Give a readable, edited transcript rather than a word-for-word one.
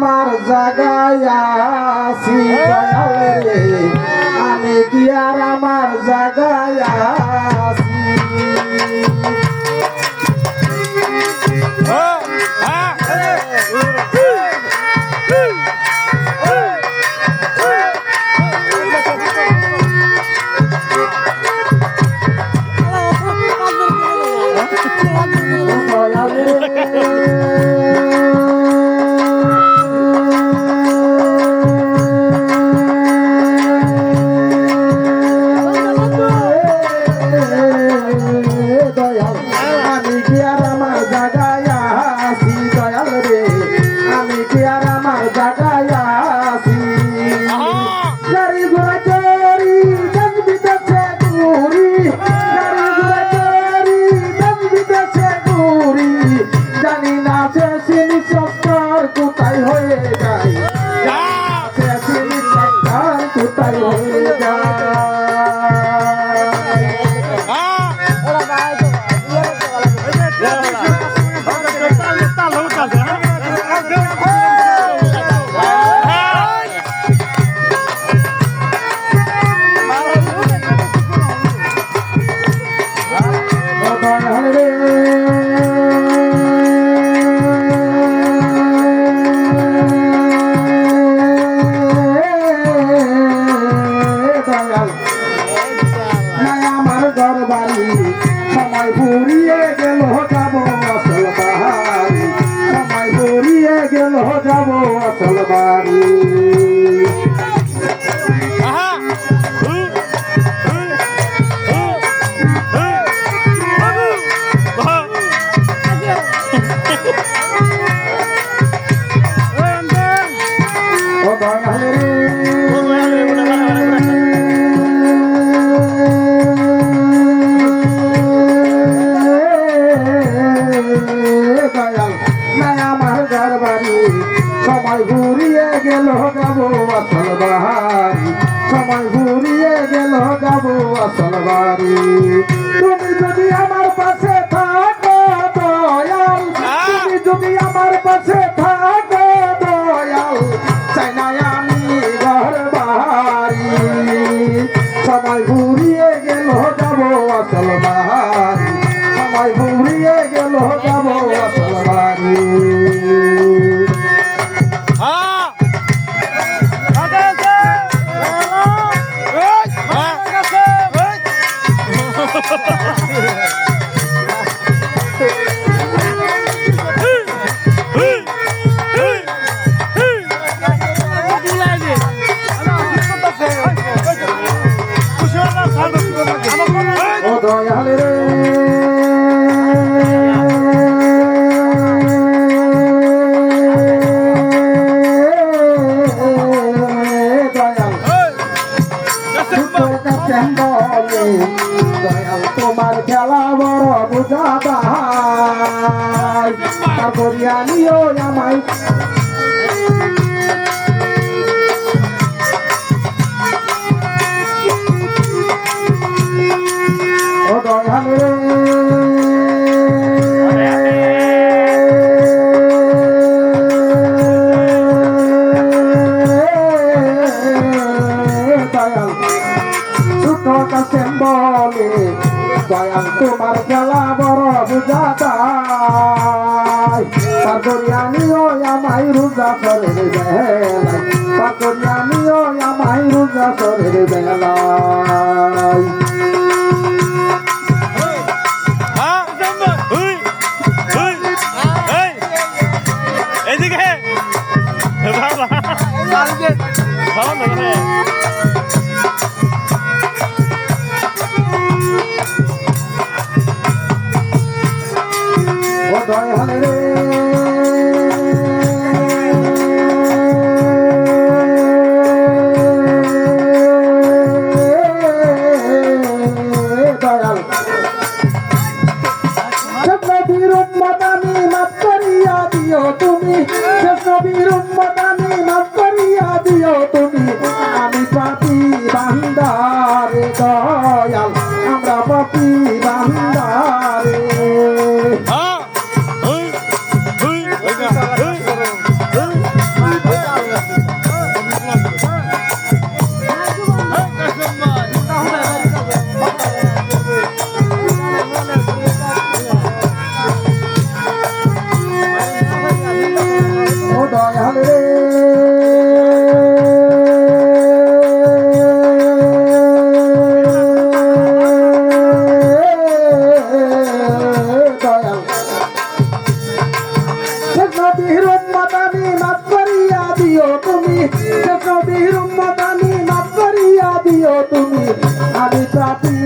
আমার জাগায় আছি দয়াল রে আমি কি আর আমার জাগায় আছি সময় ফুরিয়ে গেল যাব আসল বাড়ি সময় ফুরিয়ে গেল যাব আসল বাড়ি সময় ঘুরিয়ে গেল যাব আসল বাড়ি সময় ঘুরিয়ে গেল যাব আসল বাড়ি তুমি যদি আমার পাশে থাকো দয়াল তুমি যদি আমার পাশে থাকো দয়াল চাই না আমি ঘর বাড়ি সময় ঘুরিয়ে গেল যাব আসল বাড়ি সময় ঘুরিয়ে গেল যাব আসল বাড়ি দয়াল রে দয়াল তোমার খেলা বড় বুঝাবা করিয়া নিও আমায় ও দয়াল রে দয়াল ছোট কাছে বলে দয়াল তোমার খেলা বড় বুঝাতা পাগরিয়ানিও আমায় রোজা করে বেলায় পাগরিয়ানিও আমায় রোজা করে বেলায় এদিকে ও দয়াল রে দয়াল নবীর উম্মত আমি মাফ করিয়া দিও তুমি নবীর উম্মত আমি মাফ করিয়া দিও তুমি আমি শেষ নবীর উম্মত আমি মাফ করিয়া দিও তুমি আমি প্রার্থী